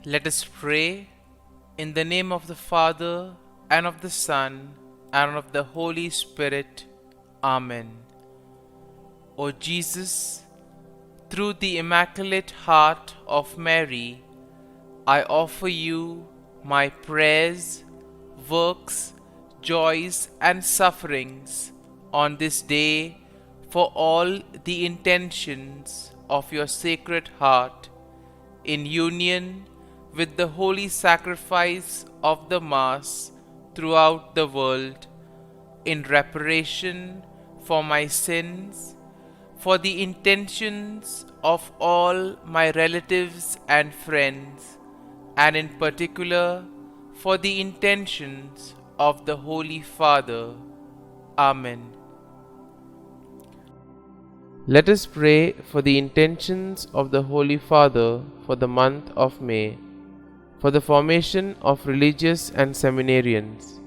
Let us pray in the name of the Father, and of the Son, and of the Holy Spirit. Amen. O Jesus, through the Immaculate Heart of Mary, I offer you my prayers, works, joys, and sufferings on this day for all the intentions of your Sacred Heart, in union with the holy sacrifice of the Mass throughout the world, in reparation for my sins, for the intentions of all my relatives and friends, and in particular for the intentions of the Holy Father. Amen. Let us pray for the intentions of the Holy Father for the month of May, for the formation of religious and seminarians.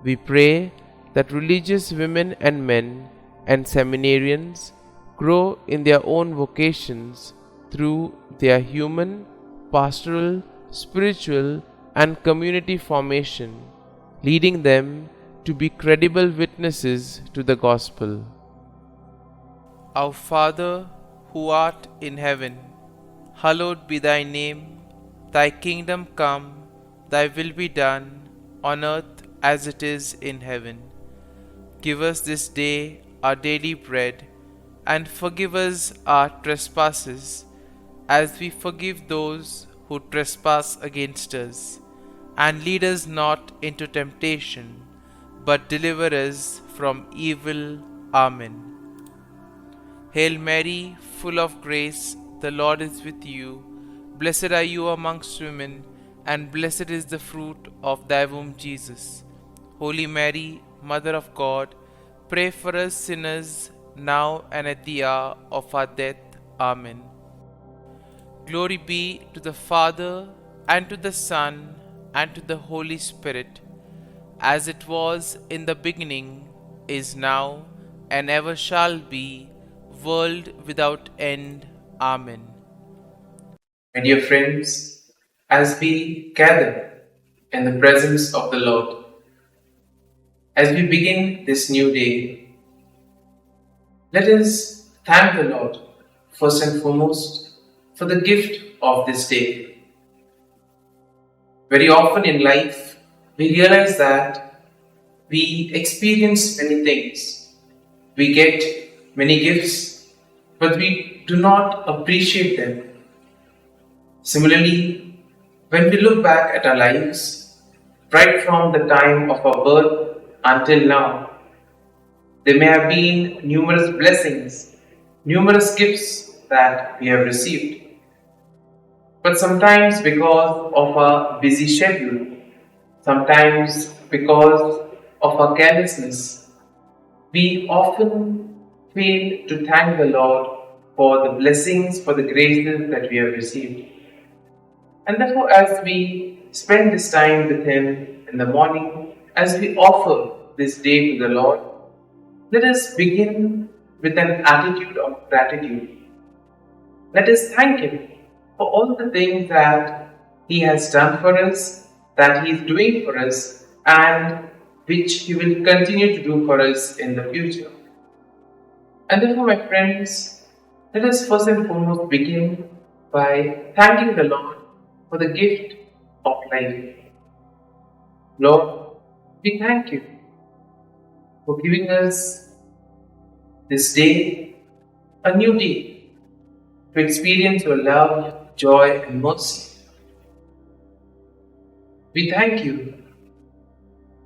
We pray that religious women and men and seminarians grow in their own vocations through their human, pastoral, spiritual, and community formation, leading them to be credible witnesses to the gospel. Our Father, who art in heaven, hallowed be thy name. Thy kingdom come, thy will be done, on earth as it is in heaven. Give us this day our daily bread, and forgive us our trespasses, as we forgive those who trespass against us. And lead us not into temptation, but deliver us from evil. Amen. Hail Mary, full of grace, the Lord is with you. Blessed are you amongst women, and blessed is the fruit of thy womb, Jesus. Holy Mary, Mother of God, pray for us sinners, now and at the hour of our death. Amen. Glory be to the Father, and to the Son, and to the Holy Spirit, as it was in the beginning, is now, and ever shall be, world without end. Amen. My dear friends, as we gather in the presence of the Lord, as we begin this new day, let us thank the Lord first and foremost for the gift of this day. Very often in life, we realize that we experience many things, we get many gifts, but we do not appreciate them. Similarly, when we look back at our lives, right from the time of our birth until now, there may have been numerous blessings, numerous gifts that we have received. But sometimes because of our busy schedule, sometimes because of our carelessness, we often fail to thank the Lord for the blessings, for the graces that we have received. And therefore, as we spend this time with Him in the morning, as we offer this day to the Lord, let us begin with an attitude of gratitude. Let us thank Him for all the things that He has done for us, that He is doing for us, and which He will continue to do for us in the future. And therefore, my friends, let us first and foremost begin by thanking the Lord for the gift of life. Lord, we thank you for giving us this day, a new day, to experience your love, joy, and mercy. We thank you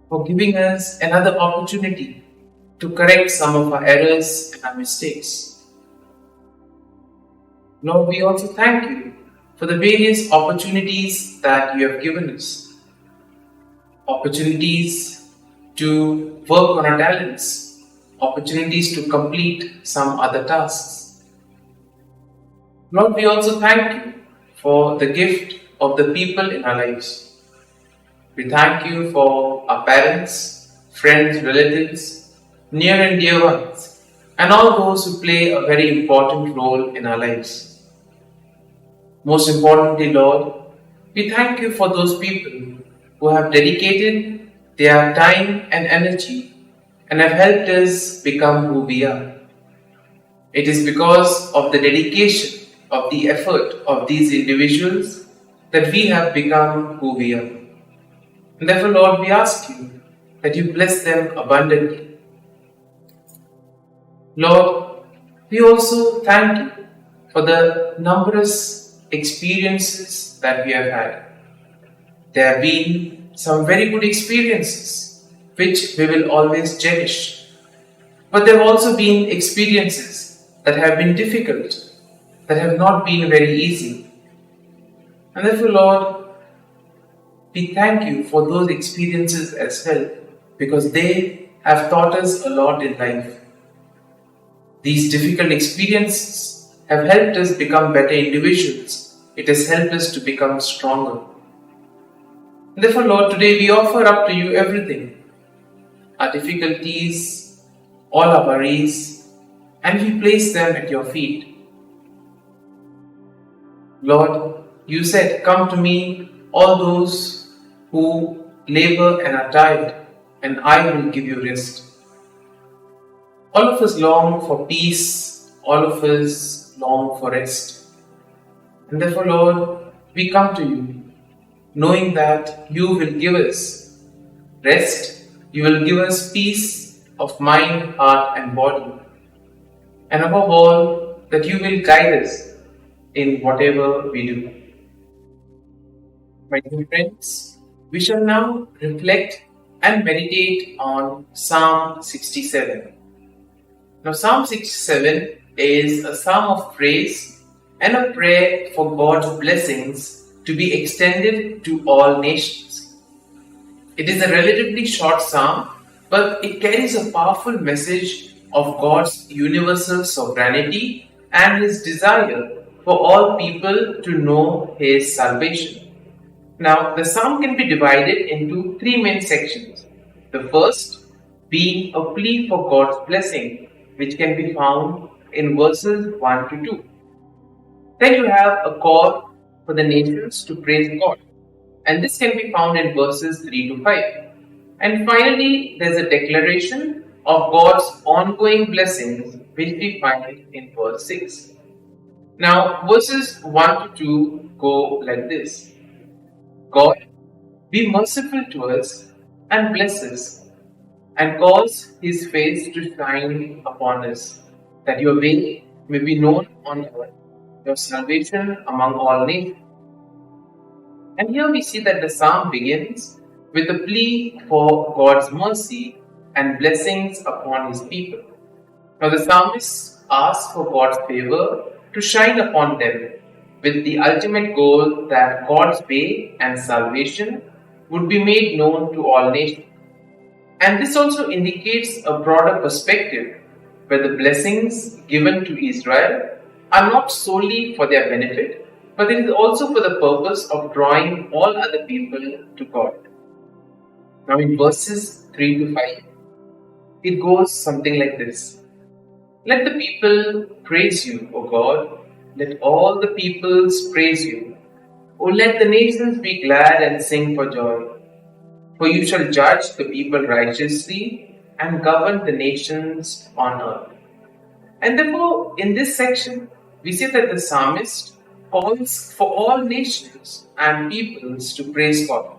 for giving us another opportunity to correct some of our errors and our mistakes. Lord, we also thank you for the various opportunities that you have given us. Opportunities to work on our talents, opportunities to complete some other tasks. Lord, we also thank you for the gift of the people in our lives. We thank you for our parents, friends, relatives, near and dear ones, and all those who play a very important role in our lives. Most importantly, Lord, We thank you for those people who have dedicated their time and energy and have helped us become who we are. It is because of the dedication, of the effort of these individuals that we have become who we are. And therefore, Lord, we ask you that you bless them abundantly. Lord, we also thank you for the numerous experiences that we have had. There have been some very good experiences which we will always cherish. But there have also been experiences that have been difficult, that have not been very easy. And therefore, Lord, we thank you for those experiences as well, because they have taught us a lot in life. These difficult experiences have helped us become better individuals. It has helped us to become stronger. Therefore, Lord, today we offer up to you everything, our difficulties, all our worries, and we place them at your feet. Lord, you said, come to me, all those who labor and are tired, and I will give you rest. All of us long for peace, all of us long for rest. And therefore, Lord, we come to you, knowing that you will give us rest, you will give us peace of mind, heart, and body. And above all, that you will guide us in whatever we do. My dear friends, we shall now reflect and meditate on Psalm 67. Now, Psalm 67 is a psalm of praise and a prayer for God's blessings to be extended to all nations. It is a relatively short psalm, but it carries a powerful message of God's universal sovereignty and His desire for all people to know His salvation. Now, the psalm can be divided into three main sections. The first being a plea for God's blessing, which can be found in verses 1 to 2. Then you have a call for the nations to praise God, and this can be found in verses 3 to 5. And finally, there's a declaration of God's ongoing blessings, which we find in verse 6. Now, verses 1 to 2 go like this. God, be merciful to us and bless us, and cause His face to shine upon us, that your way may be known on earth, your salvation among all nations. And here we see that the psalm begins with a plea for God's mercy and blessings upon His people. Now the psalmist asks for God's favor to shine upon them, with the ultimate goal that God's way and salvation would be made known to all nations. And this also indicates a broader perspective where the blessings given to Israel are not solely for their benefit, but it is also for the purpose of drawing all other people to God. Now in verses 3 to 5, it goes something like this. Let the people praise you, O God. Let all the peoples praise you. O let the nations be glad and sing for joy. For you shall judge the people righteously and govern the nations on earth. And therefore, in this section, we see that the psalmist calls for all nations and peoples to praise God.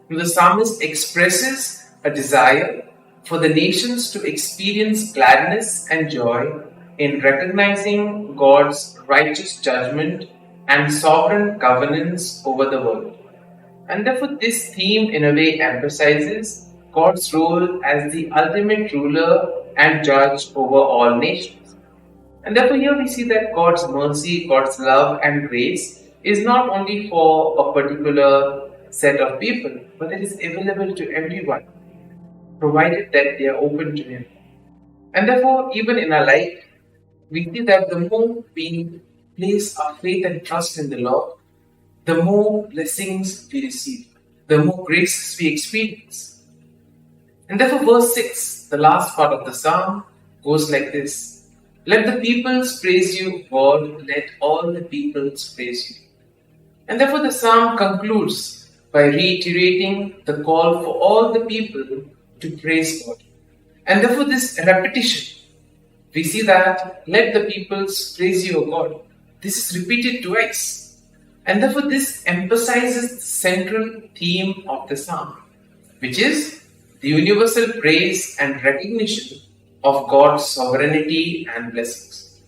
The psalmist expresses a desire for the nations to experience gladness and joy in recognizing God's righteous judgment and sovereign governance over the world. And therefore, this theme in a way emphasizes God's role as the ultimate ruler and judge over all nations. And therefore, here we see that God's mercy, God's love and grace is not only for a particular set of people, but it is available to everyone, provided that they are open to Him. And therefore, even in our life, we see that the more we place our faith and trust in the Lord, the more blessings we receive, the more graces we experience. And therefore, verse 6, the last part of the psalm, goes like this. Let the peoples praise you, God, let all the peoples praise you. And therefore, the psalm concludes by reiterating the call for all the people to praise God. And therefore, this repetition, we see that let the peoples praise you, O God. This is repeated twice. And therefore, this emphasizes the central theme of the psalm, which is the universal praise and recognition of God's sovereignty and blessings.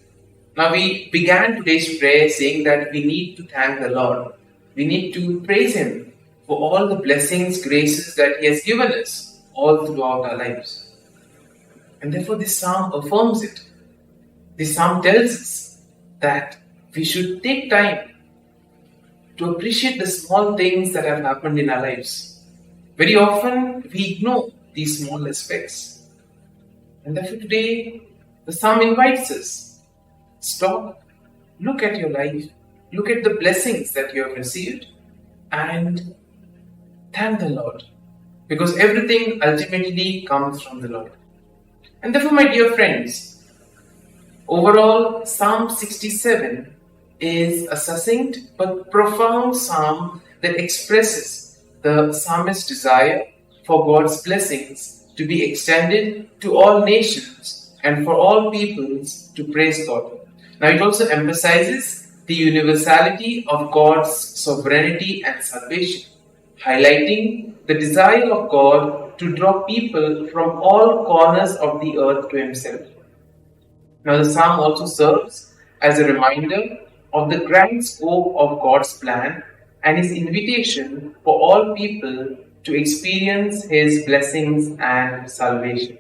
Now, we began today's prayer saying that we need to thank the Lord. We need to praise Him for all the blessings, graces that He has given us all throughout our lives. And therefore, this psalm affirms it. This psalm tells us that we should take time to appreciate the small things that have happened in our lives. Very often, we ignore these small aspects. And therefore, today, the psalm invites us. Stop, look at your life, look at the blessings that you have received, and thank the Lord. Because everything ultimately comes from the Lord. And therefore, my dear friends, overall, Psalm 67 is a succinct but profound psalm that expresses the psalmist's desire for God's blessings to be extended to all nations and for all peoples to praise God. Now, it also emphasizes the universality of God's sovereignty and salvation, highlighting the desire of God to draw people from all corners of the earth to Himself. Now, the psalm also serves as a reminder of the grand scope of God's plan and His invitation for all people to experience His blessings and salvation.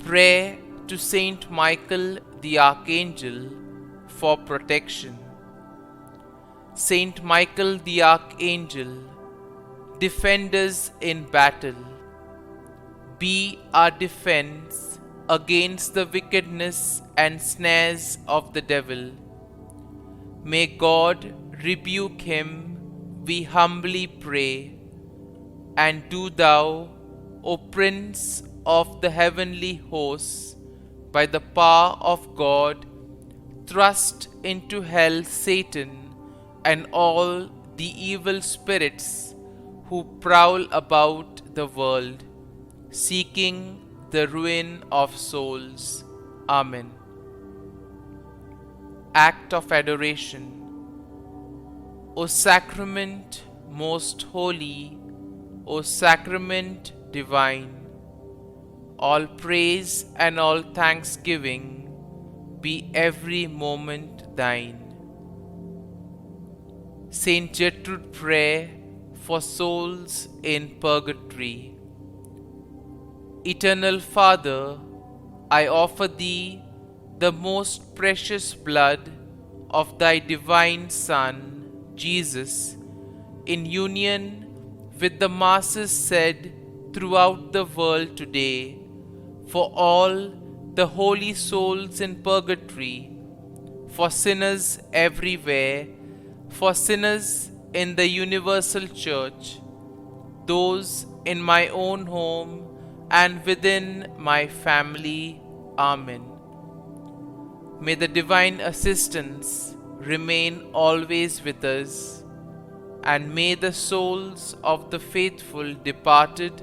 Prayer to Saint Michael the Archangel for protection. Saint Michael the Archangel, defend us in battle. Be our defense against the wickedness and snares of the devil. May God rebuke him, we humbly pray. And do thou, O Prince of the heavenly hosts, by the power of God, thrust into hell Satan and all the evil spirits who prowl about the world, seeking the ruin of souls. Amen. Act of Adoration. O Sacrament most holy, O Sacrament divine, all praise and all thanksgiving be every moment thine. Saint Gertrude Prayer for souls in purgatory. Eternal Father, I offer Thee the most precious blood of Thy divine Son, Jesus, in union with the masses said throughout the world today, for all the holy souls in purgatory, for sinners everywhere, for sinners in the universal church, those in my own home and within my family. Amen. May the divine assistance remain always with us, and may the souls of the faithful departed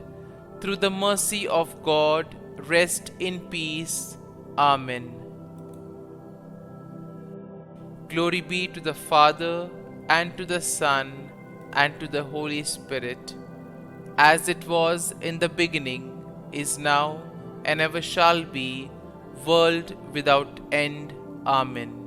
through the mercy of God rest in peace. Amen. Glory be to the Father, and to the Son, and to the Holy Spirit, as it was in the beginning, is now, and ever shall be, world without end. Amen.